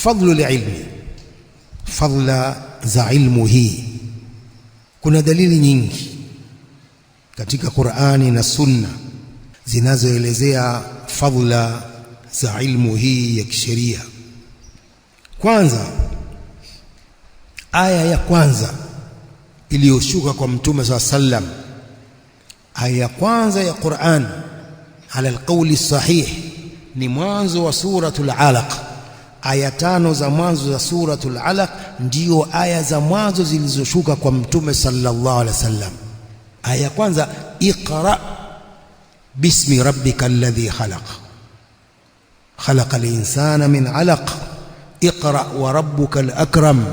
fadlu ilmi, fadla za ilmu hii. Kuna dalili nyingi katika Qur'ani na Sunna zinazoelezea fadla za ilmu hii ya kisheria. Kwanza, aya ya kwanza iliyoshuka kwa Mtume SAW, aya ya kwanza ya Qur'an ala alqawli sahih ni mwanzo wa suratul Alaq. Aya 5 za mwanzo za suratul Alaq ndio aya za mwanzo zilizoshuka kwa Mtume sallallahu alaihi wasallam. Aya ya kwanza, iqra bismi rabbikal ladhi khalaq, khalaqal insana min alaq, iqra wa rabbukal akram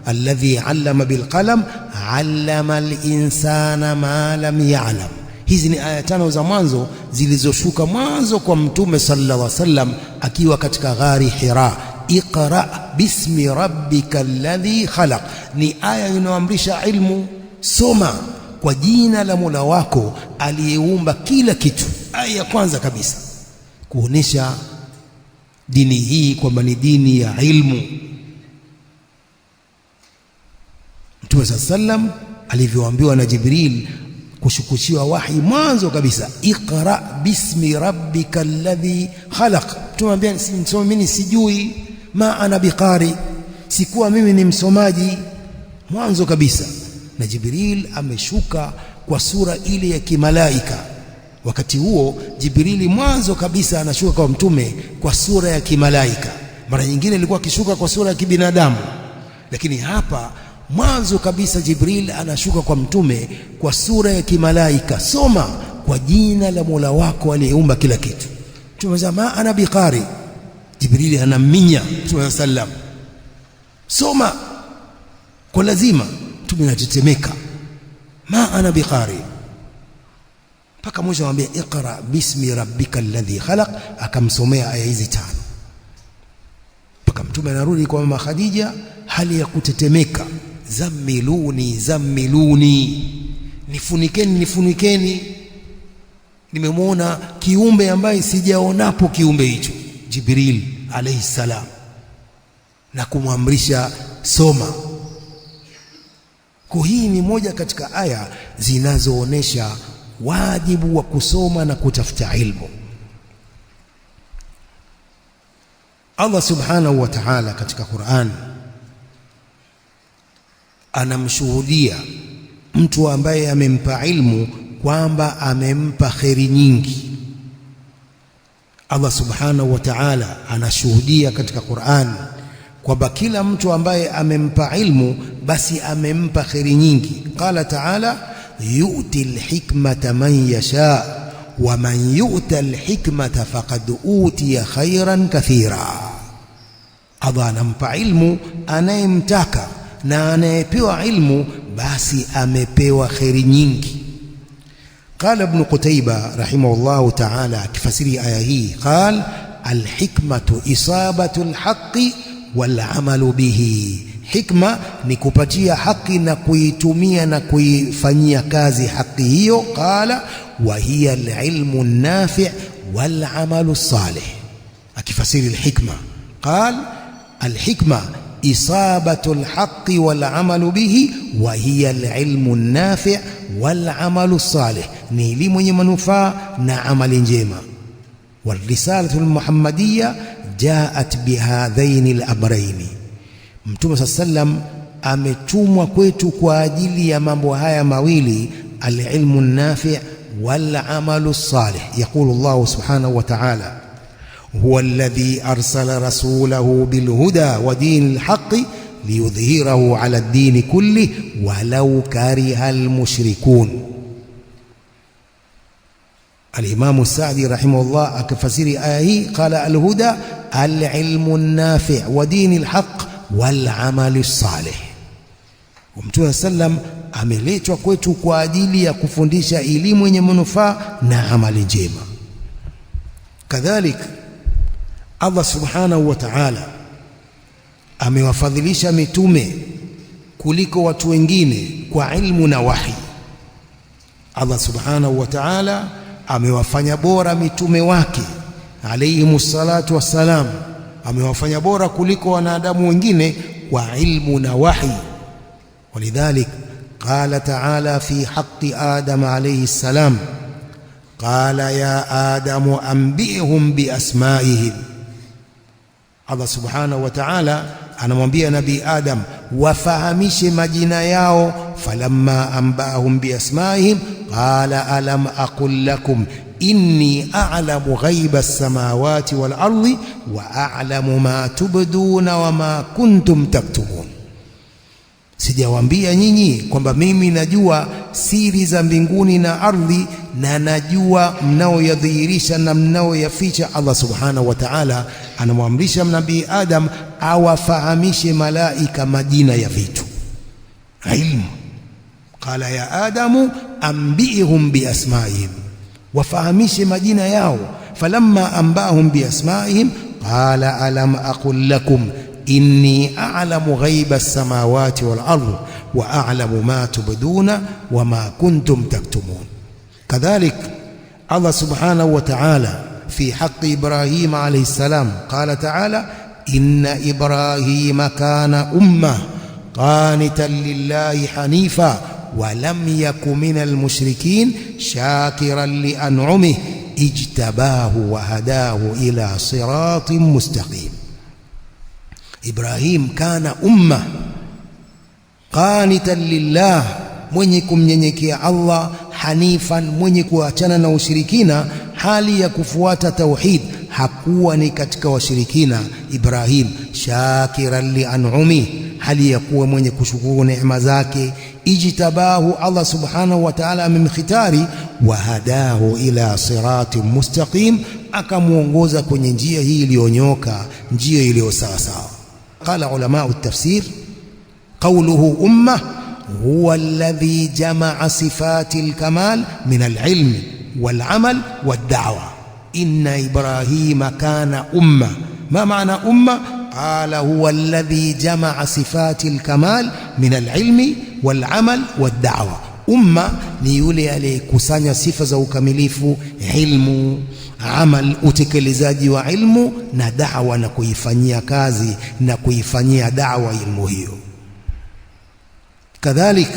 alladhi 'allama bil qalam 'allama al insana ma lam ya'lam. Hizi ni aya 5 za mwanzo zilizoshuka mwanzo kwa Mtume sallallahu alaihi wasallam akiwa katika ghari Hira. Iqra bismi rabbikal ladhi khalaq ni aya inayoamrisha ilmu, soma kwa jina la Mola wako aliyeumba kila kitu. Aya ya kwanza kabisa kuonesha dini hii kwamba ni dini ya ilmu. Mtume sallam alivyoambiwa na Jibril kushukishiwa wahi mwanzo kabisa, iqra bismi rabbikal ladhi khalaq. Tumwambia mimi sijui, ma ana biqari, sikuwa mimi ni msomaji, mwanzo kabisa. Na Jibril ameshuka kwa sura ile ya kimalaika. Wakati huo Jibrili mwanzo kabisa anashuka kwa Mtume kwa sura ya kimalaika. Mara nyingine ilikuwa akishuka kwa sura ya kibinadamu, lakini hapa mwanzo kabisa Jibril anashuka kwa Mtume kwa sura ya kimalaika. Soma kwa jina la Mola wako aliyeumba kila kitu. Tumesema ana biqari, Jibrili anaminya Mtume sallam, soma kwa lazima. Mtume anatetemeka, ma ana biqari, mpaka mwisho anamwambia iqra bismi rabbikal ladhi khalaq, akamsomea aya hizi 5 mpaka Mtume anarudi kwa mama Khadija hali ya kutetemeka, zammiluni zammiluni, nifunikeni nifunikeni, nimemwona kiumbe ambaye sijaonapo kiumbe hicho, Jibril alayhi salam, na kumwamrisha soma. Kwa hii ni moja katika aya zinazoonesha wajibu wa kusoma na kutafuta ilmu. Allah subhanahu wa ta'ala katika Qur'an anamshuhudia mtu ambaye amempa ilmu kwamba amempa kheri nyingi. Allah subhanahu wa ta'ala anashuhudia katika Qur'an kwamba kila mtu ambaye amempa ilmu basi amempa kheri nyingi. Qala ta'ala, yu'ti al-hikmata man yasha wa man yu'ta al-hikmata faqad utiya khairan kathira. Allah anampa ilmu anayemtaka, na anayepewa ilmu basi amepewa kheri nyingi. Qala Ibn Qutayba rahimahullahu ta'ala akifasiri aya hii, qala al-hikmatu isabatu al-haqqi wal amalu bihi. Hikma ni kupatia haki na kuitumia na kuifanyia kazi haki hiyo. Qala wa hiya al-ilmu an-nafi' wal amalu salih. Akifasiri al-hikma, qala al-hikma isabatu al-haqqi wal amalu bihi wa hiya al-ilmu an-nafi' wal amalu salih, ni elimu yenye manufaa na amali njema. Wal risalatu al-muhammadiyya jaat bihadhaini al-amrayni. Mtume sallam ametumwa kwetu kwa ajili ya mambo haya mawili, al-ilmu an-nafi' wal amalu salih. Yaqulu Allah subhanahu wa ta'ala, huwa alladhi arsala rasulahu bil huda wa dinil haqqi liyudhhirahu ala ad-din kulli walau kariha al-mushrikun. Al-Imam Sa'di rahimahullah akafasiri aya hii, qala al-huda al-ilmu an-nafi' wa dinil haqq wal amali salih. Mtume sallam ameletwa kwetu kwa ajili ya kufundisha elimu yenye manufaa na amali njema. Kadhalika Allah subhanahu wa ta'ala amewafadhilisha mitume kuliko watu wengine kwa ilmu na wahi. Allah subhanahu wa ta'ala amewafanya bora mitume wake alayhimus salatu wassalam. amewafanya bora kuliko wanadamu wengine kwa ilmu na wahi. Walidhalik qala ta'ala fi haqqi Adam alayhi salam, qala ya Adam anbi'hum bi asma'ihim. Allah subhanahu wa ta'ala anamwambia Nabii Adam wafahamishe majina yao. Falamma anba'ahum bi asma'ihim qala alam aqul lakum inni a'lamu ghaiba as-samawati wal ardi wa a'lamu ma tubduna wa ma kuntum taktumun. Sijawaambia nyinyi kwamba mimi najua siri za mbinguni na ardhi na najua mnaoyadhihirisha na mnaoyaficha. Allah subhanahu wa ta'ala anamwamrisha Nabii Adam awafahamishe malaika majina ya vitu, ilmu. Qala ya Adamu anbi'hum bi asma'ihim, wafahamishe majina yao. Falamma anba'ahum bi asma'ihim qala alam aqul lakum inni a'lamu ghaiba as-samawati wal ardi wa a'lamu ma tubduna wa ma kuntum taktumun. Kadhalik Allah subhanahu wa ta'ala fi haqqi Ibrahim alayhi salam qala ta'ala inna Ibrahima kana ummah qanitan lillahi hanifa wa lam yakun minal mushrikin shakiran li an'umihi ijtabahu wa hadahu ila siratin mustaqim. Ibrahim kana umma qanitan lillah, mwenye kumnyenyekea Allah, hanifan, mwenye kuachana na ushirikina, hali ya kufuata tauhid, hakuwa ni katika washirikina. Ibrahim shakiran li an'umi, hali ya kuwa mwenye kushukuru neema zake. Ijtabahu, Allah subhanahu wa ta'ala amemkhitari. Wa hadahu ila siratin mustaqim, akamuongoza kwenye njia hii iliyonyoka, njia iliyo sawa sawa. قال علماء التفسير قوله أمة هو الذي جمع صفات الكمال من العلم والعمل والدعوة. إن إبراهيم كان أمة. ما معنى أمة؟ قال هو الذي جمع صفات الكمال من العلم والعمل والدعوة. Umma ni yule aliyekusanya sifa za ukamilifu, ilmu, amal, utekelezaji wa ilmu na da'wa, na kuifanyia kazi na kuifanyia da'wa ilmu hiyo. Kadhalik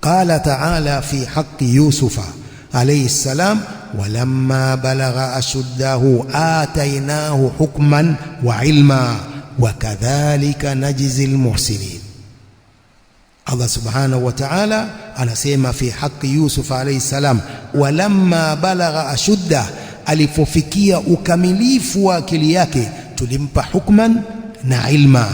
qala ta'ala fi haqqi Yusufa alayhi salam walamma balagha ashuddahu atainahu hukman wa ilma wa kadhalika najzil muhsinin. Allah subhanahu wa ta'ala anasema fi haqqi Yusuf alayhi salam walamma balagha ashudda, alipofikia ukamilifu wa akili yake, tulimpa hukman na ilma,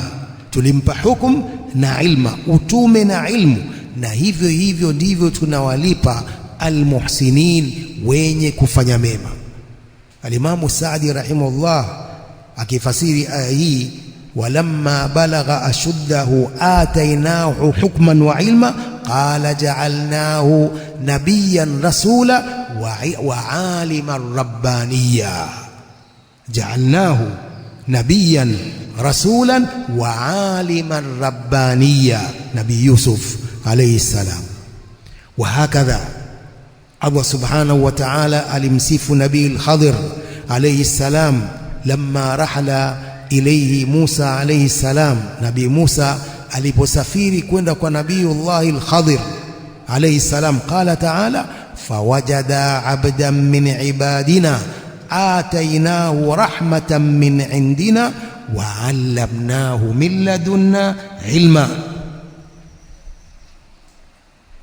tulimpa hukum na ilma, utume na ilmu. Na hivyo hivyo ndivyo tunawalipa almuhsinin, wenye kufanya mema. Alimamu Saadi rahimahullah akifasiri aya hii walamma balagha ashuddahu atainahu hukman wa ilma qala ja'alnahu nabiyyan rasula wa aliman rabbaniya. Ja'alnahu nabiyyan rasulan wa aliman rabbaniya, Nabii Yusuf alayhi salam. Wa hakadha Allah subhanahu wa ta'ala alimsifu Nabii al-Khadir alayhi salam lamma rahala ilayhi Musa alayhi salam. Nabii Musa aliposafiri kwenda kwa Nabiyullahi al-Khadir alayhi salam, qala ta'ala fawajada 'abdan min ibadina atainahu rahmatan min indina wa 'allamnahu min ladunna ilma.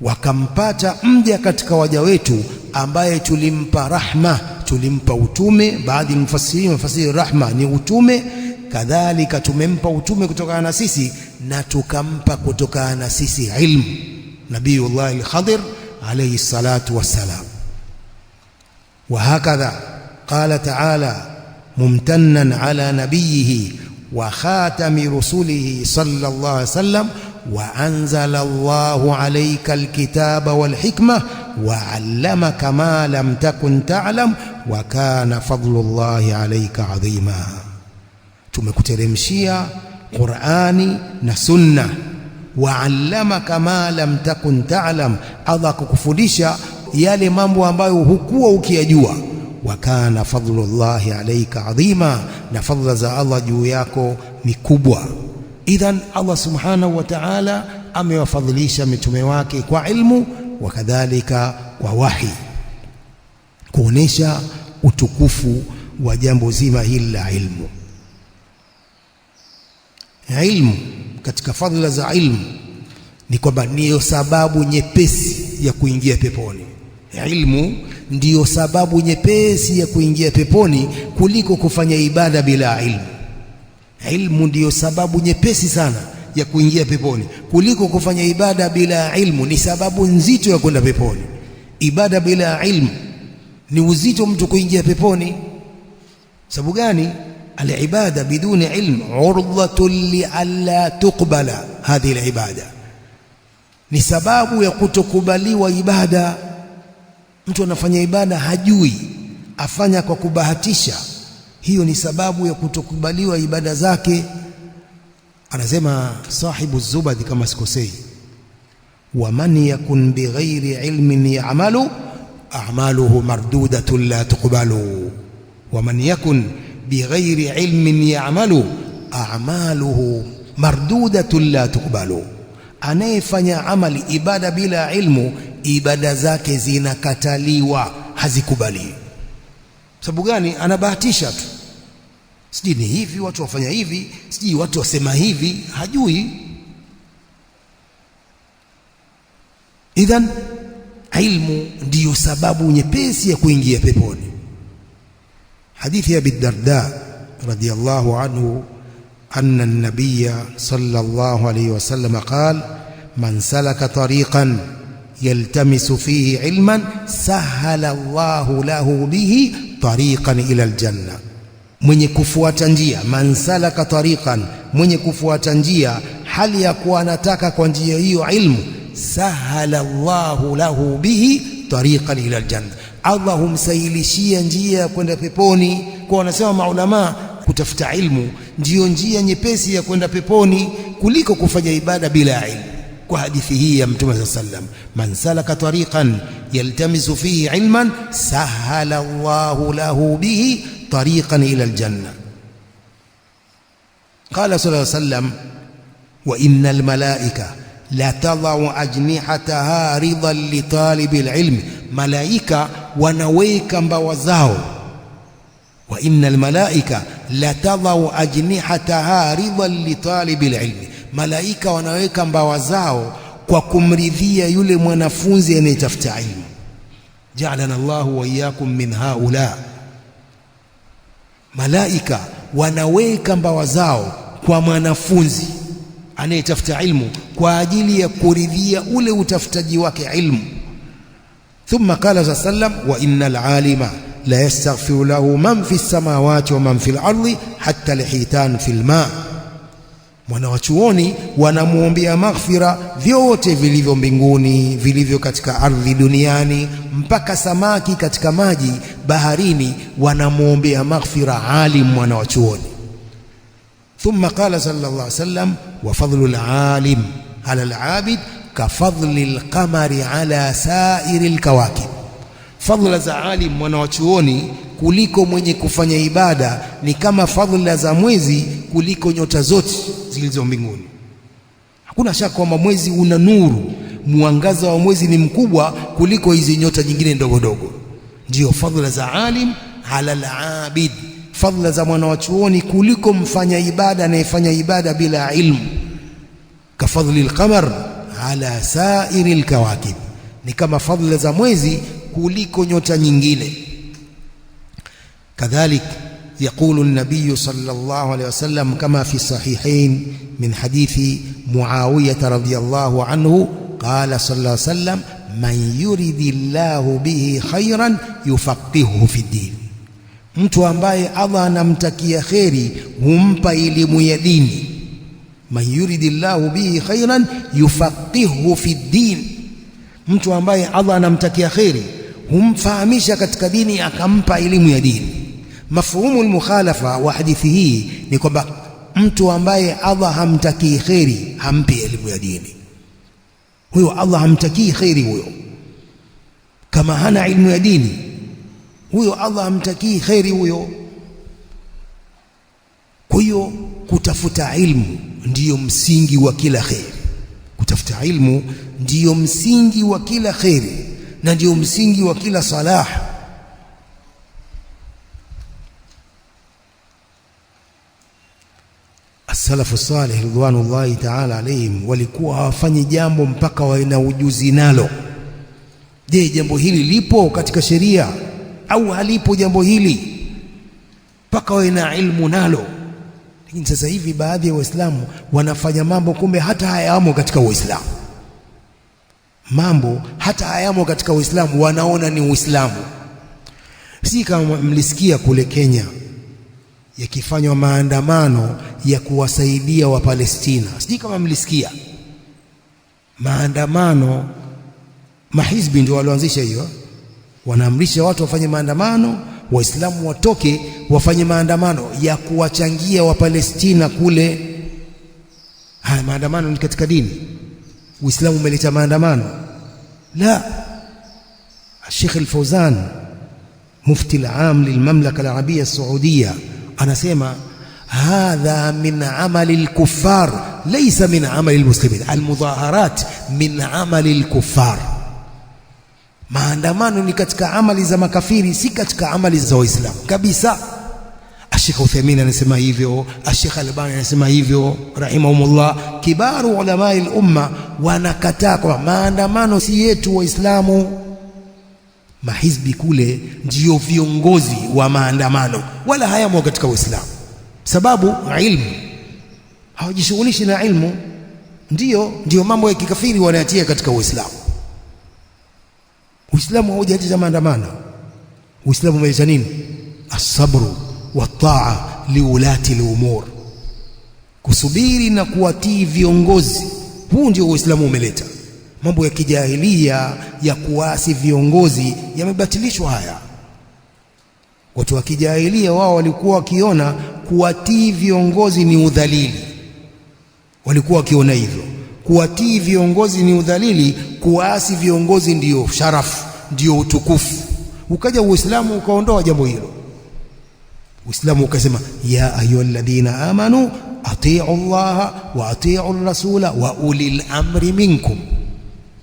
Wakampata mja katika waja wetu ambaye tulimpa rahma, tulimpa utume. Baadhi mfasiri rahma ni utume, kadhalika tumempa utume kutokana na sisi na tukampa kutokana na sisi ilmu, Nabiyullah al-Khadir alayhi salatu wassalam. Wa hakadha qala ta'ala mumtannan ala nabiyhi wa khatami rusulihi sallallahu alayhi wasallam wa anzala Allahu alayka al-kitaba wal hikma wa 'allamaka ma lam takun ta'lam wa kana fadlullahi alayka 'azima. Tumekuteremshia Qur'ani na Sunna, wa 'allamaka ma lam takun ta'lam, Allah kukufundisha yale mambo ambayo hukuwa ukiyajua. wa kana fadlullahi alayka adhima, na fadla za Allah juu yako ni kubwa. Idhan Allah subhanahu wa ta'ala amewafadhilisha mitume wake kwa ilmu wa kadhalika kwa wahi, kuonesha utukufu wa jambo zima hili la ilmu. Ilmu, katika fadhila za ilmu ni kwamba ndiyo sababu nyepesi ya kuingia peponi. Ilmu ndiyo sababu nyepesi ya kuingia peponi kuliko kufanya ibada bila ilmu. Ilmu ndiyo sababu nyepesi sana ya kuingia peponi kuliko kufanya ibada bila ilmu. Ni sababu nzito ya kwenda peponi. Ibada bila ilmu ni uzito mtu kuingia peponi. Sababu gani? Al-ibada biduni ilm urdhatun li alla tuqbala hadhihi al-ibada, ni sababu ya kutokubaliwa ibada. Mtu anafanya ibada hajui, afanya kwa kubahatisha, hiyo ni sababu ya kutokubaliwa ibada zake. Anasema sahibu Zubadi kama sikosei, wa man yakun bighairi ilmin ya'malu a'maluhu mardudatun la tuqbalu. Wa man yakun bighairi ilmin ya'malu a'maluhu mardudatun la tuqbalu. Anayefanya amali ibada bila ilmu, ibada zake zinakataliwa, hazikubaliwi. Sababu gani? Anabahatisha tu, sijui ni hivi watu wafanya hivi, sijui watu wasema hivi, hajui. Idhan ilmu ndiyo sababu nyepesi ya kuingia peponi. Hadithi ya Abi Darda radiyallahu anhu anna an-nabiyya sallallahu alayhi wasallam qala man salaka tariqan yaltamisu fihi ilman sahala Allahu lahu bihi tariqan ila al-janna. Mwenye kufuata njia, man salaka tariqan, mwenye kufuata njia hali ya kuwa anataka kwa njia hiyo ilmu, sahala Allahu lahu bihi tariqan ila al-janna, Allah humsahilishia njia ya kwenda peponi. Kwa wanasema maulama, kutafuta ilmu ndiyo njia nyepesi ya kwenda peponi kuliko kufanya ibada bila ilmu. Kwa hadithi hii ya Mtume sallallahu alayhi wasallam, man salaka tariqan yaltamisu fihi ilman sahala Allahu lahu bihi tariqan ila aljanna. Qala sallallahu alayhi wasallam, wa innal malaika la tadau ajnihataha ridan li talibil ilmi, malaika wanaweka mbawa zao. Wa innal malaika la tadau ajnihataha ridan li talibil ilmi, malaika wanaweka mbawa zao kwa kumridhia yule mwanafunzi anayetafuta ilmu. Ja'alana Allahu wa iyyakum min haula. Malaika wanaweka mbawa zao kwa mwanafunzi anayetafuta ilmu kwa ajili ya kuridhia ule utafutaji wake ilmu. Thumma qala sallam, wa innal alima la yastaghfiru lahu man fi samawati wa man fil ardi hatta lihitan fil ma. Mwanawachuoni wanamuombea maghfira vyote vilivyo mbinguni, vilivyo katika ardhi duniani, mpaka samaki katika maji baharini wanamuombea maghfira alim mwanawachuoni. Thumma qala sallallahu alayhi wasallam, wa fadlu al-alim ala al-abid ka fadli al-qamari ala sairi al-kawakib. Fadhila za alim mwanawachuoni kuliko mwenye kufanya ibada ni kama fadhila za mwezi kuliko nyota zote zilizo mbinguni. Hakuna shaka kwamba mwezi una nuru, mwangaza wa mwezi ni mkubwa kuliko hizi nyota nyingine ndogo ndogo. Ndio fadhila za alim ala al-abid, fadhila za mwanawachuoni kuliko mfanya ibada anayefanya ibada bila ilmu. Ka fadhli al-qamar ala sairi al-kawakib, ni kama fadhila za mwezi kuliko nyota nyingine. Kadhalik يقول النبي صلى الله عليه وسلم كما في الصحيحين من حديث معاوية رضي الله عنه قال صلى الله عليه وسلم من يريد الله به خيرا يفقهه في الدين. Mtu ambaye Allah anamtakia kheri humpa elimu ya dini. Man yuridillahu bihi khairan yufaqihuhu fi din, mtu ambaye Allah anamtakia kheri humfahamisha katika dini, akampa elimu ya dini. Mafhumu al-mukhalafa wa hadithi hii ni kwamba mtu ambaye Allah hamtakii kheri hampi elimu ya dini, huyo Allah hamtakii kheri huyo. Kama hana elimu ya dini, huyo Allah hamtakii kheri huyo. Kwa hiyo kutafuta ilmu ndiyo msingi wa kila kheri. Kutafuta ilmu ndiyo msingi wa kila kheri na ndiyo msingi wa kila salah. As-salafu salih ridwanullahi ta'ala alayhim walikuwa hawafanyi jambo mpaka wawe na ujuzi nalo. Je, jambo hili lipo katika sheria au halipo jambo hili? Mpaka wawe na ilmu nalo. Lakini sasa hivi baadhi ya Waislamu wanafanya mambo kumbe hata hayamo katika Uislamu. Mambo hata hayamo katika Uislamu wanaona ni Uislamu. Si kama mlisikia kule Kenya yakifanywa maandamano ya kuwasaidia wa Palestina. Sijui kama mlisikia. Maandamano, mahizbi ndio walioanzisha hiyo. Wanaamrisha watu wafanye maandamano, Waislamu watoke wafanye maandamano ya kuwachangia wa Palestina kule. Haya maandamano ni katika dini? Uislamu umeleta maandamano? La. Sheikh Al-Fawzan mufti al-aam lilmamlaka al-arabia as-saudia anasema hadha min amali al-kuffar laysa min amali al-muslimin. Al-mudhaharat min amali al-kuffar. Maandamano ni katika amali za makafiri, si katika amali za Waislamu kabisa. Sheikh Uthaymeen anasema hivyo, Sheikh Albani anasema hivyo rahimahumullah. Kibaru ulama al-umma wanakataa kwa maandamano si yetu Waislamu. Mahizbi kule ndio viongozi wa maandamano, wala hayamo katika Uislamu. Sababu ilmu, hawajishughulishi na ilmu. Ndio mambo ya kikafiri wanayatia katika Uislamu. Uislamu haujaanzisha maandamano. Uislamu umeleta nini? As-sabru wa taa liulati al-umur, kusubiri na kuwatii viongozi. Huu ndio Uislamu umeleta. Mambo ya kijahilia ya kuasi viongozi yamebatilishwa haya. Watu wa kijahilia wao walikuwa wakiona kuwatii viongozi ni udhalili. Walikuwa wakiona hivyo, kuwatii viongozi ni udhalili, kuasi viongozi ndio sharafu, ndio utukufu. Ukaja Uislamu ukaondoa jambo hilo. Uislamu ukasema ya ayyuhalladhina amanu atii'u Allah wa atii'u ar-rasula wa ulil amri minkum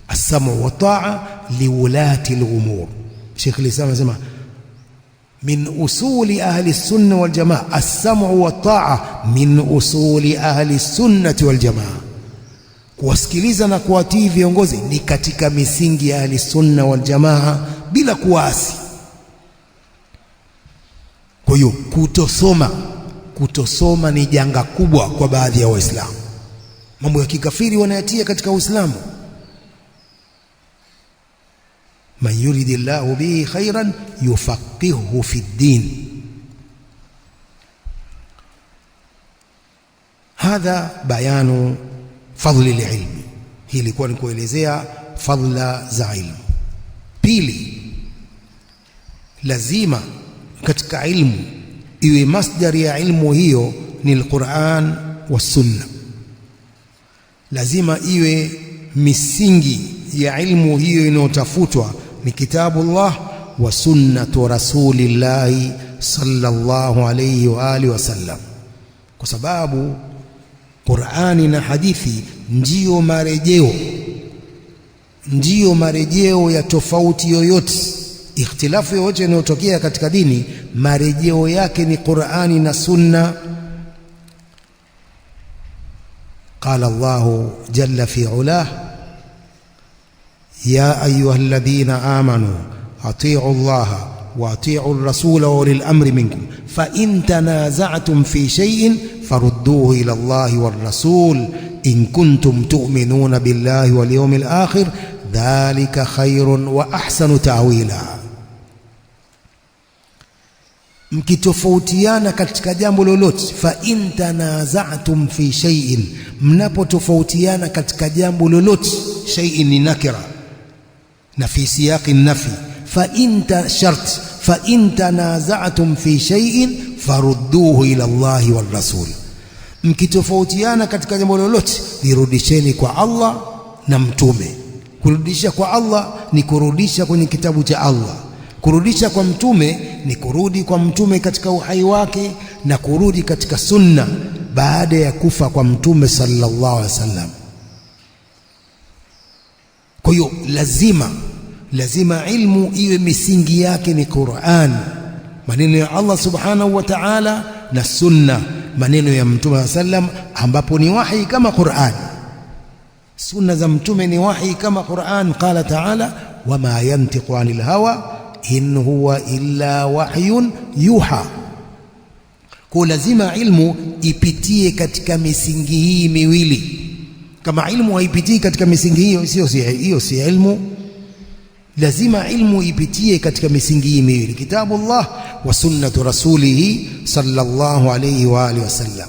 as-sam'u wa ta'a liulati al-umur. Sheikh al-Islam anasema min usuli ahli as-sunnah wal jamaa, as-sam'u wa ta'a min usuli ahli as-sunnah wal jamaa. Kuwasikiliza na kuwatii viongozi ni katika misingi ya ahli sunna wal jamaa bila kuasi. Kwa hiyo kutosoma ni janga kubwa kwa baadhi ya Waislamu. Mambo ya kikafiri wanayatia katika Uislamu. Man yuridillahu bihi khairan yufaqihuhu fi ddin. Hadha bayanu fadli al-ilmi. Hii ilikuwa ni kuelezea fadla za ilmu. Pili, lazima katika ilmu iwe masdari ya ilmu hiyo ni al-Qur'an wa sunna. Lazima iwe misingi ya ilmu hiyo inayotafutwa ni kitabullah wa sunnatu rasulillahi sallallahu alayhi wa alihi wasallam, kwa sababu Qur'ani na hadithi ndiyo marejeo ya tofauti yoyote, ikhtilafu yoyote inayotokea katika dini, marejeo yake ni Qur'ani na sunna. Qala Allahu jalla fi ulah ya ayyuhalladhina amanu atii'u Allaha wa atii'u ar-rasula wa ulil amri minkum fa in tanaza'tum fi shay'in farudduhu ila Allahi war-rasul in kuntum tu'minuna billahi wal yawmil akhir dhalika khairun wa ahsanu ta'wila. Mkitofautiana katika jambo lolote, fa in tanaza'tum fi shay'in, mnapotofautiana katika jambo lolote, shay'in ni nakira na fi siyaqi nafi, fa in tanaza'tum fi shay'in farudduhu ila Allahi wal rasul. Mkitofautiana katika jambo lolote, lirudisheni kwa Allah na mtume. Kurudisha kwa Allah ni kurudisha kwenye kitabu cha Allah, Kurudisha kwa mtume ni kurudi kwa mtume katika uhai wake na kurudi katika sunna baada ya kufa kwa mtume sallallahu alaihi wasallam. Kwa hiyo lazima ilmu iwe misingi yake ni Qur'an, maneno ya Allah subhanahu wa ta'ala, na sunna, maneno ya mtume sallam, ambapo ni wahi kama Qur'an. Sunna za mtume ni wahi kama Qur'an. Qala ta'ala, wama yantiqu anil hawa in huwa illa wahyun yuha. Kwa lazima ilmu ipitie katika misingi hii miwili. Kama ilmu haipitii katika misingi hiyo, hiyo si ilmu. Lazima ilmu ipitie katika misingi hii miwili, kitabullah wa sunnatu rasulih sallallahu alayhi wa alihi wasallam.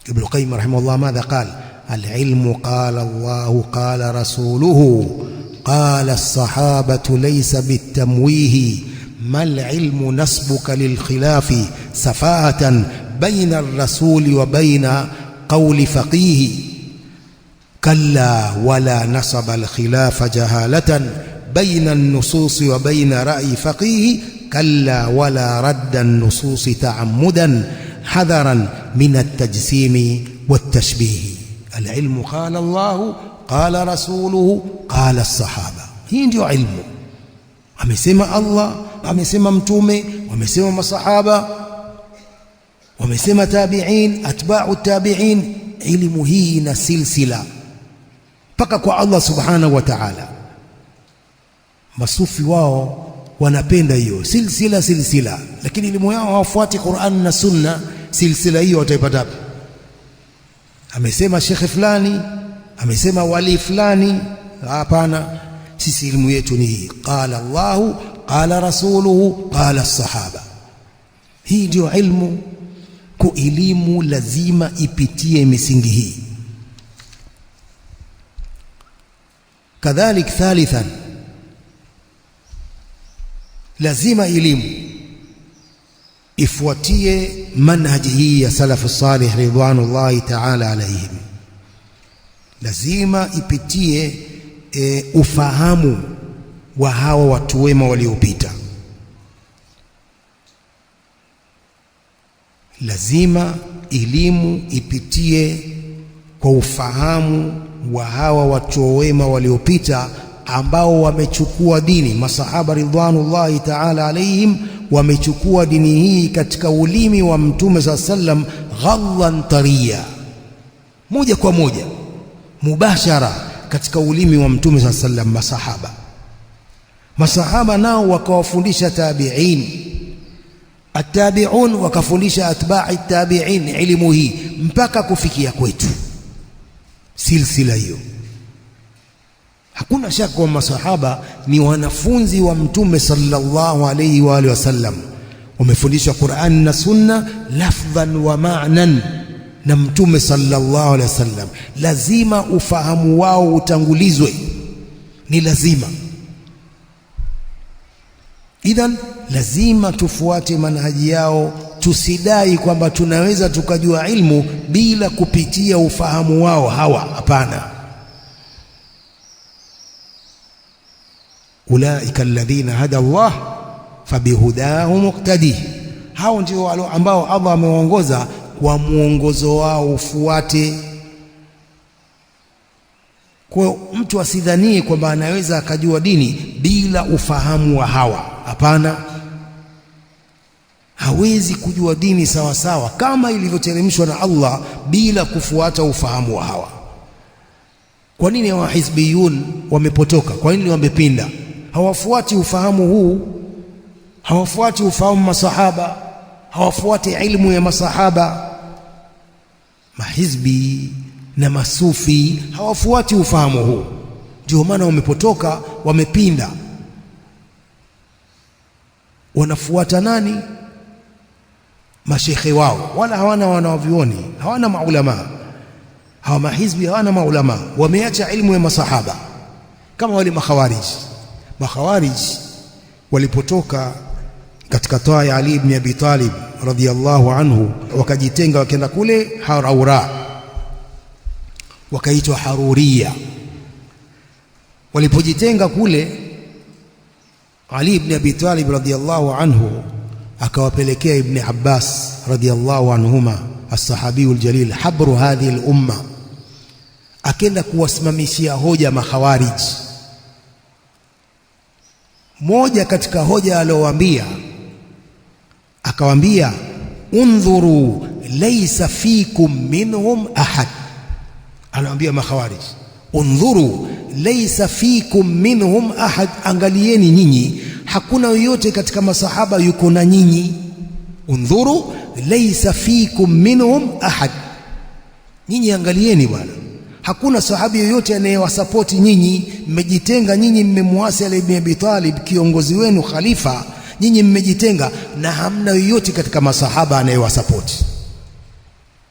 Ibn Qayyim rahimahullah madha qala? Al-ilmu qala Allah qala rasuluhu qala as-sahabatu laysa bit-tamwih mal ilmu nasbuka lil khilafi safahatan bayna ar-rasuli wa bayna qawli faqih kalla wala nasaba al-khilafa jahalatan bayna an-nusus wa bayna ra'yi faqih kalla wala radda an-nusus ta'ammudan hadaran min at-tajsim wat-tashbih. Al-ilmu qala Allah qala rasuluhu qala as-sahaba. Hii ndio ilmu. Amesema Allah, amesema mtume, wamesema masahaba, wamesema tabi'in, atba'u tabi'in. Ilmu hii na silsila mpaka kwa Allah subhanahu wa ta'ala. Masufi wao wanapenda hiyo silsila, lakini elimu yao hawafuati Qur'an na Sunna. Silsila hiyo wataipata wapi? Amesema shekhe fulani, amesema wali fulani. Hapana, sisi elimu yetu ni hii, qala Allahu qala rasuluhu qala as-sahaba. Hii ndio ilmu. Kwa elimu lazima ipitie misingi hii. Kadhalik thalithan, lazima elimu ifuatie manhaji hii ya salafu salih ridwanullahi ta'ala alayhim. Lazima ipitie ufahamu wa hawa watu wema waliopita. Lazima elimu ipitie kwa ufahamu wa hawa watu wema waliopita ambao wamechukua dini. Masahaba ridwanullahi ta'ala alayhim wamechukua dini hii katika ulimi wa mtume sallam ghallan tariya, moja kwa moja mubashara katika ulimi wa mtume sallam. Masahaba nao wakawafundisha tabi'in, at-tabi'un wakafundisha atba'i tabi'in elimu hii mpaka kufikia kwetu. Silsila hiyo, hakuna shaka kwa masahaba ni wanafunzi wa mtume sallallahu alayhi wa alihi wasallam. Wamefundishwa Qur'an na Sunna lafdhan wa ma'nan na mtume sallallahu alayhi wasallam. Lazima ufahamu wao utangulizwe, ni lazima. Idhan lazima tufuate manhaji yao, tusidai kwamba tunaweza tukajua ilmu bila kupitia ufahamu wao hawa. Hapana. Ulaika alladhina hada Allah fabihudahu muqtadi. Hao ndio ambao Allah amewaongoza, kwa muongozo wao ufuate. Kwa mtu asidhanie kwamba anaweza akajua dini bila ufahamu wa hawa. Hapana, hawezi kujua dini sawa sawa kama ilivyoteremshwa na Allah bila kufuata ufahamu wa hawa. Kwa nini hawa hizbiyun wamepotoka? Kwa nini wamepinda? Hawafuati ufahamu huu, hawafuati ufahamu masahaba, hawafuati ilmu ya masahaba. Mahizbi na masufi hawafuati ufahamu huu, ndio maana wamepotoka, wamepinda. Wanafuata nani? Mashekhe wao, wala hawana wanavyuoni, hawana maulama. Hawa mahizbi hawana maulama, wameacha ilmu ya masahaba, kama wale makhawarij walipotoka katika toa ya Ali ibn Abi Talib radhiyallahu anhu, wakajitenga wakaenda kule Haraura, wakaitwa Haruriya. Walipojitenga kule, Ali ibn Abi Talib radhiyallahu anhu akawapelekea Ibn Abbas radhiyallahu anhuma as-sahabiyul jalil habru hadhihi al-umma, akenda kuwasimamishia hoja makhawarij. Moja katika hoja aliowaambia, akawaambia undhuru laysa fikum minhum ahad. Anawaambia makhawarij, undhuru laysa fikum minhum ahad, angalieni nyinyi hakuna yoyote katika masahaba yuko na nyinyi. Undhuru laysa fikum minhum ahad, nyinyi angalieni bwana, hakuna sahabi yoyote anayewasapoti nyinyi. Mmejitenga nyinyi, mmemwasi Ali ibn Abi Talib, kiongozi wenu, khalifa. Nyinyi mmejitenga na hamna yoyote katika masahaba anayewasapoti.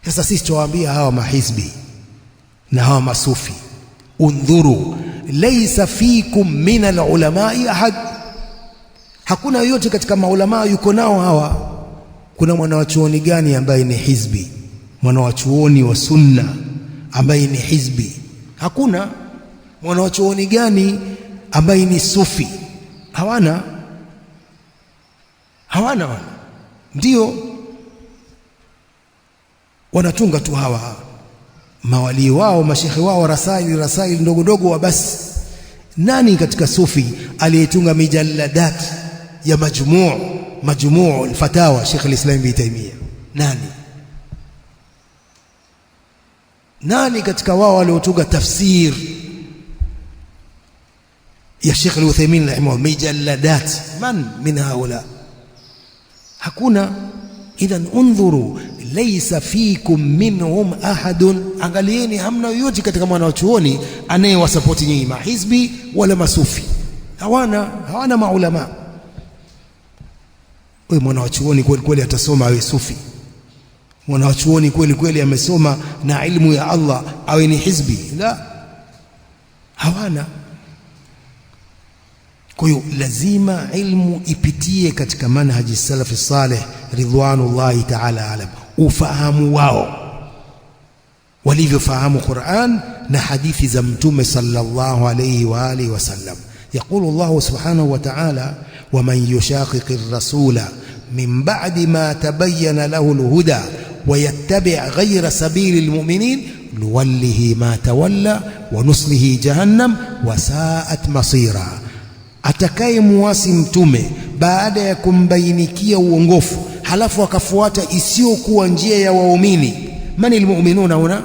Sasa sisi tuwaambia hawa mahizbi na hawa masufi, undhuru laysa fikum min al-ulamai ahad, hakuna yoyote katika maulama yuko nao hawa. Kuna mwanawachuoni gani ambaye ni hizbi? Mwanawachuoni wa sunna ambaye ni hizbi? Hakuna. Mwanawachuoni gani ambaye ni sufi? Hawana. Ndio wanatunga tu hawa mawali wao, mashekhi wao, rasaili ndogo ndogo wa basi. Nani katika sufi aliyetunga mijalladat ya majmuu al-fatawa Sheikh al-Islam Ibn Taymiyyah? Nani katika wao waliotunga tafsir ya Sheikh al-Uthaymeen rahimahullah, mijalladat? Man min haula? Hakuna. Idhan undhuru laysa fikum minhum ahadun, angalieni hamna yoyote katika mwanachuoni anayewasapoti nyinyi mahizbi wala masufi. Hawana maulama. Wewe mwanachuoni kweli kweli atasoma awe sufi? Mwanachuoni kweli kweli amesoma na ilmu ya Allah awe ni hizbi? La, hawana. Kwa hiyo lazima ilmu ipitie katika manhaji salafi salih ridwanullahi ta'ala alam, ufahamu wao walivyofahamu Qur'an na hadithi za Mtume sallallahu alayhi wa alihi wasallam. Yaqulu Allah subhanahu wa ta'ala, wa man yushaqiqir rasula min ba'di ma tabayyana lahu al-huda wa yattabi' ghayra sabilil mu'minin nuwallihi ma tawalla wa nuslihi jahannam wa sa'at masira. Atakaye muasi mtume baada ya kumbainikia uongofu halafu akafuata isiyokuwa njia ya waumini. Mani almu'minuna huna?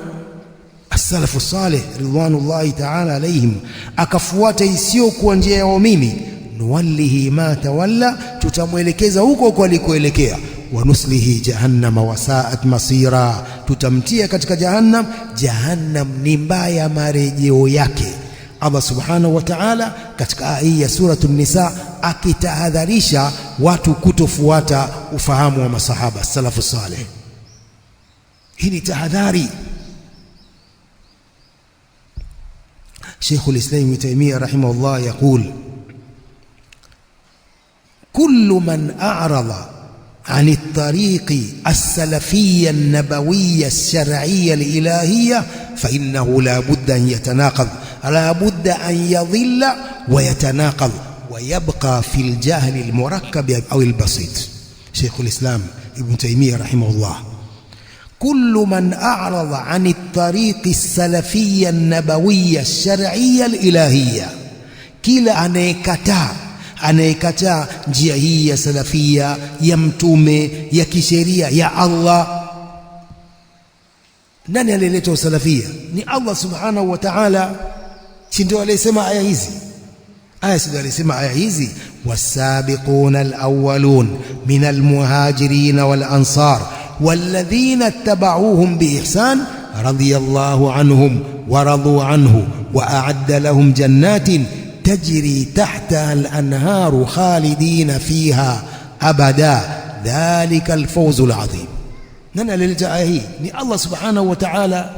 As-salafu salih ridwanullahi ta'ala alayhim. Akafuata isiyokuwa njia ya waumini, nuwallihi ma tawalla, tutamwelekeza huko alikoelekea, wa nuslihi jahannama wa sa'at masira, tutamtia katika jahannam. Jahannam ni mbaya marejeo yake. Allah subhanahu wa ta'ala katika aya ya suratul Nisa akitahadharisha watu kutofuata ufahamu wa masahaba salafu salih. Hii ni tahadhari. Sheikh al-Islam Ibn Taymiyyah rahimahullah yaqul, kullu man a'rada عن الطريق السلفية النبوية الشرعية الإلهية فإنه لا بد أن يتناقض، لا بد أن يضل ويتناقض ويبقى في الجهل المركب أو البسيط. شيخ الإسلام ابن تيمية رحمه الله، كل من أعرض عن الطريق السلفية النبوية الشرعية الإلهية، كلا anayekataa njia hii ya salafia ya mtume ya kisheria ya Allah. Nani alileta salafia? Ni Allah subhanahu wa ta'ala. Si ndio aliyesema aya hizi? Ndio alisema aya hizi, wasabiquna alawwalun min almuhajirin wal ansar walladhina ittaba'uuhum biihsan radiyallahu anhum wa radu anhu wa a'adda lahum jannatin تجري تحتها الأنهار خالدين فيها أبدا ذلك الفوز العظيم. ننا للجاهي ني الله سبحانه وتعالى،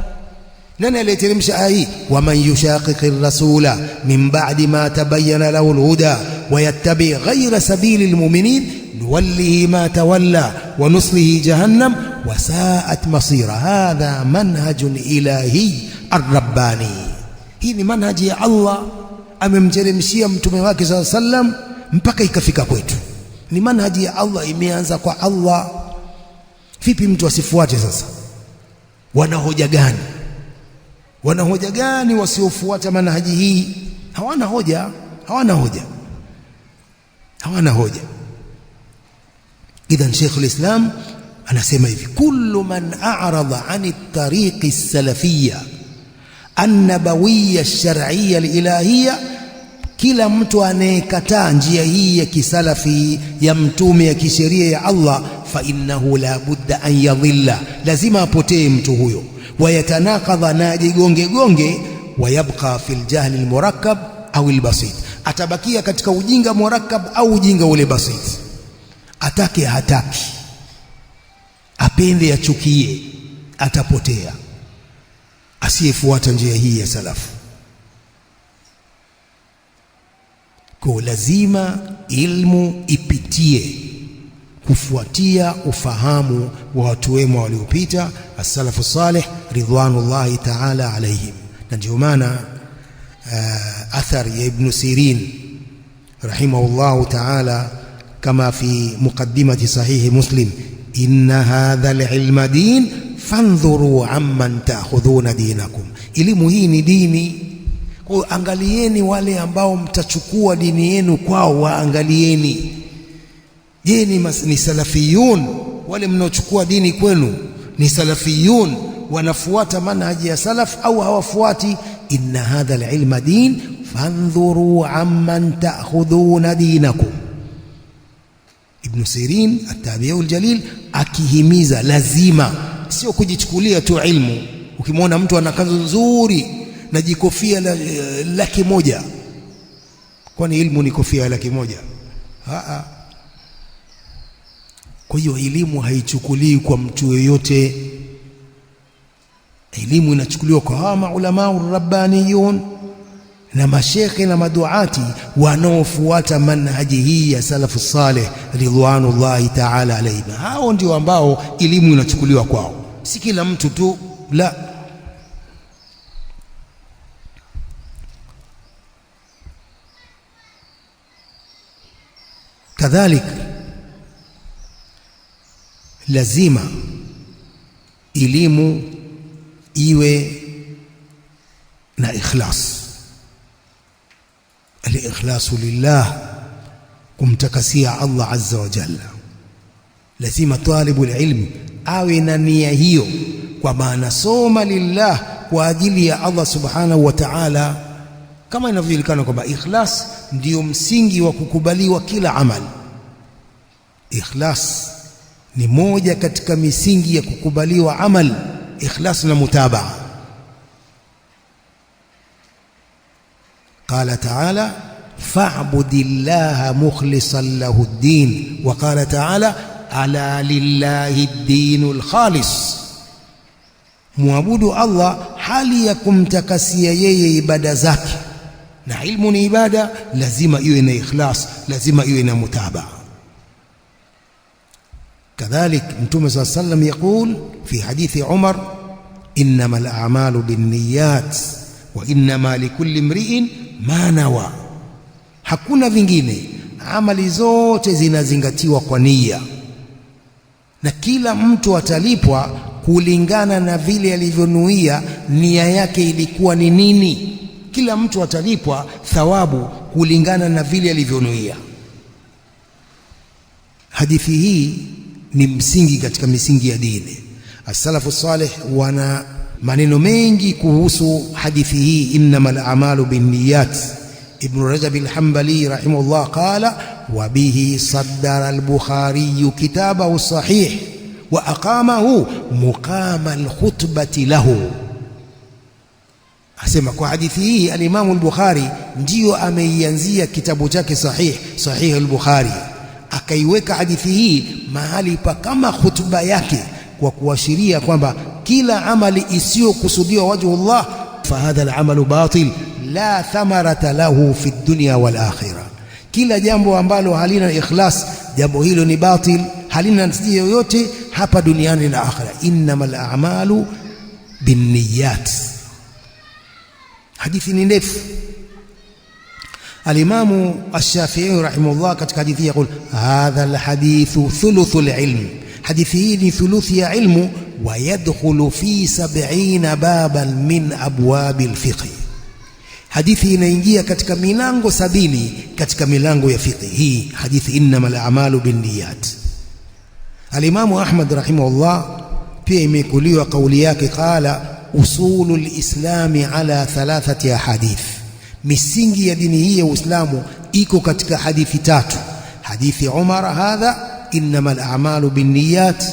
ننا لترمش آيه، ومن يشاقق الرسول من بعد ما تبين له الهدى ويتبع غير سبيل المؤمنين نوله ما تولى ونصله جهنم وساءت مصيرا. هذا منهج إلهي الرباني. هي منهج الله amemteremshia mtume wake sallallahu alaihi wasallam, mpaka ikafika kwetu. Ni manhaji ya Allah, imeanza kwa Allah. Vipi mtu asifuate sasa? Wana hoja gani? Wana hoja gani wasiofuata manhaji hii? Hawana hoja, hawana hoja, hawana hoja. Idhan Sheikh al-Islam anasema hivi: kullu man a'rada 'ani at-tariqi as-salafiyya an-nabawiyya ash-shar'iyya al-ilahiyya, kila mtu anayekataa njia hii ya kisalafi ya mtume ya kisheria ya Allah, fa innahu la budda an yadhilla, lazima apotee mtu huyo. Wayatanaqadha, na jigonge, wayabqa fil jahli al-murakkab au al-basit, atabakia katika ujinga murakkab au ujinga ule basit. Atake hataki, apende achukie, atapotea asiyefuata njia hii ya salafu. Kwa lazima ilmu ipitie kufuatia ufahamu wa watu wema waliopita, as-salafu salih ridwanullahi ta'ala alayhim. Na ndio maana athar ya Ibn Sirin rahimahullahu ta'ala kama fi muqaddimati sahihi Muslim, inna hadha al-ilma din fandhuru amman ta'khudhuna dinakum, elimu hii ni dini. Kwa angalieni wale ambao mtachukua dini yenu kwao, waangalieni. Je, ni salafiyun wale mnaochukua dini kwenu? Ni salafiyun wanafuata manhaji ya salaf au hawafuati? Inna hadha al-ilma din fandhuru amman ta'khudhuna dinakum. Ibn Sirin at-tabi'i al-jalil akihimiza lazima, sio kujichukulia tu ilmu. Ukimwona mtu ana kazi nzuri na jikofia laki moja, kwani ilmu ni kofia laki moja? Kwa hiyo elimu haichukuliwi kwa mtu yeyote. Elimu inachukuliwa kwa hawa maulama urabbaniyun na mashekhe na maduati wanaofuata manhaji hii ya salafu salih ridwanullahi ta'ala alayhim. Hao ndio ambao elimu inachukuliwa kwao, si kila mtu tu, la. Kadhalik lazima elimu iwe na ikhlas, al-ikhlasu lillah, kumtakasia Allah azza wa jalla. Lazima talibul ilmi awe na nia hiyo, kwa maana soma lillah, kwa ajili ya Allah subhanahu wa ta'ala, kama inavyojulikana kwamba ikhlas ndio msingi wa kukubaliwa kila amali. Ikhlas ni moja katika misingi ya kukubaliwa amal, ikhlas na mutabaa. Qala ta'ala fa'budillaha mukhlishan lahu ad-din, wa qala ta'ala ala lillahi ad-dinul khalis, muabudu Allah hali ya kumtakasia yeye ibada zake. Na ilmu ni ibada, lazima iwe na ikhlas, lazima iwe na mutabaa. كذلك Mtume صلى الله عليه وسلم يقول في حديث عمر إنما الأعمال بالنيات وإنما لكل امرئ ما نوى. Hakuna vingine, amali zote zinazingatiwa kwa nia, na kila mtu atalipwa kulingana na vile alivyonuia, nia yake ilikuwa ni nini. Kila mtu atalipwa thawabu kulingana na vile alivyonuia. Hadithi hii ni msingi katika misingi ya dini. As-salafu salih wana maneno mengi kuhusu hadithi hii, innamal a'malu binniyat. Ibn Rajab al-Hanbali rahimahullah qala wa bihi saddara al-Bukhari kitabahu sahih wa aqamahu muqama al-khutbati lahu. Asema kwa hadithi hii al-Imam al-Bukhari ndio ameianzia kitabu chake sahih al-Bukhari, akaiweka hadithi hii mahali pa kama khutba yake, kwa kuashiria kwamba kila amali isiyokusudiwa wajhullah fa hadha al-amalu batil la thamarata lahu fi dunya wal akhirah. Kila jambo ambalo halina ikhlas, jambo hilo ni batil, halina natija yoyote hapa duniani na akhira. Innamal a'malu binniyat. Hadithi ni ndefu. Al-Imam Ash-Shafi'i rahimahullah katika hadithi yaqul hadha al-hadithu thuluthul ilm, hadithi hii ni thuluthi ya ilmu, wa yadkhulu fi 70 baban min abwabil fiqh, hadithi inaingia katika milango 70 katika milango ya fiqh. Hii hadithi innamal a'malu binniyat. Al-Imam Ahmad rahimahullah pia imekuliwa kauli yake, qala usulul islami ala 3 ahadith, misingi ya dini hii ya Uislamu iko katika hadithi 3. Hadithi Umar hadha innamal a'malu binniyat,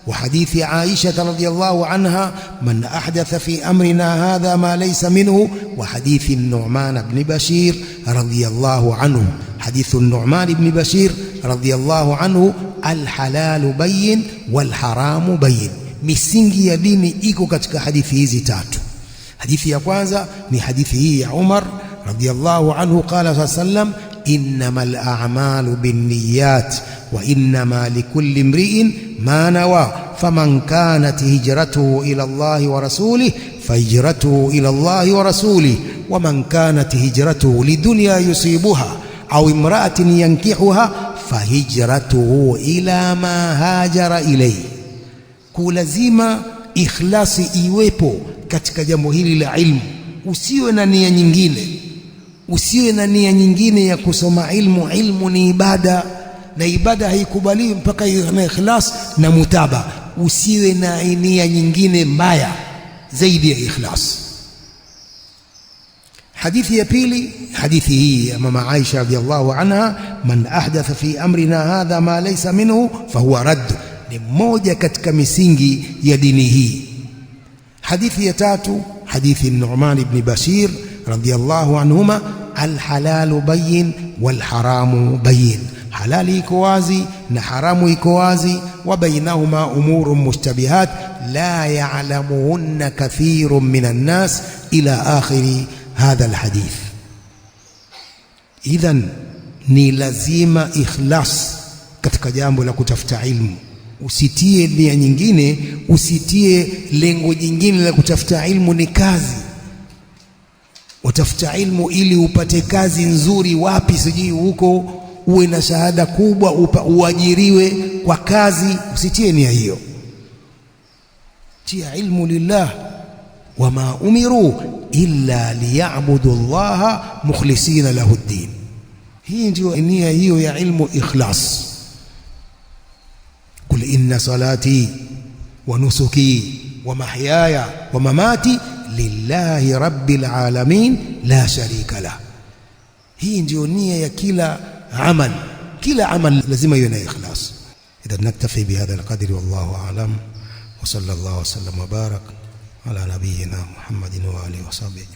wa hadithi Aisha radhiyallahu anha man ahdatha fi amrina hadha ma laysa minhu, wa hadithi Nu'man ibn Bashir radhiyallahu anhu. Hadithu Nu'man ibn Bashir radhiyallahu anhu, alhalalu bayyin wal haramu bayyin. Misingi ya dini iko katika hadithi hizi 3. Hadithi ya kwanza ni hadithi hii ya Umar radhiyallahu anhu, qala sallam innamal a'malu binniyat wa innama likulli imri'in ma nawa faman kanat hijratuhu ila Allah wa rasulih fahijratuhu ila Allah wa rasulih wa man kanat hijratuhu lidunya yusibuha au imra'atin yankihuha fahijratuhu ila ma hajara ilayhi. Kulazima ikhlasi iwepo katika jambo hili la ilmu. Usiwe na nia nyingine, usiwe na nia nyingine ya kusoma ilmu. Ilmu ni ibada, na ibada haikubaliwi mpaka na ikhlas na mutaba. Usiwe na nia nyingine mbaya zaidi ya ikhlas. Hadithi ya pili, hadithi hii ya mama Aisha radhiallahu anha, man ahdatha fi amrina hadha ma laysa minhu fahuwa radd, ni moja katika misingi ya dini hii. Hadithi ya tatu, hadithi Nu'man ibn Bashir radhiyallahu anhuma, alhalalu bayyin wal haramu bayyin, halali iko wazi na haramu iko wazi, wa bainahuma umurun mushtabihat la ya'lamuhunna kathirun minan nas, ila akhiri hadha alhadith. Idhan ni lazima ikhlas katika jambo la kutafuta ilmu. Usitie nia nyingine, usitie lengo jingine la kutafuta ilmu. Ni kazi, utafuta ilmu ili upate kazi nzuri wapi, sijui huko uwe na shahada kubwa uajiriwe kwa kazi. Usitie nia hiyo. Tia ilmu lillah, wama umiru illa liya'budu Allaha mukhlisina lahu ad-din. Hii ndio nia hiyo ya ilmu, ikhlas. Qul inna salati wa nusuki wa mahyaya wa mamati lillahi rabbil alamin la sharika lah. Hii ndio nia ya kila amal. Kila amal lazima iwe na ikhlas. Idhan naktafi bihadha alqadri wallahu a'lam, wa sallallahu wa sallam wa barak ala nabiyyina Muhammadin wa alihi wa sahbihi.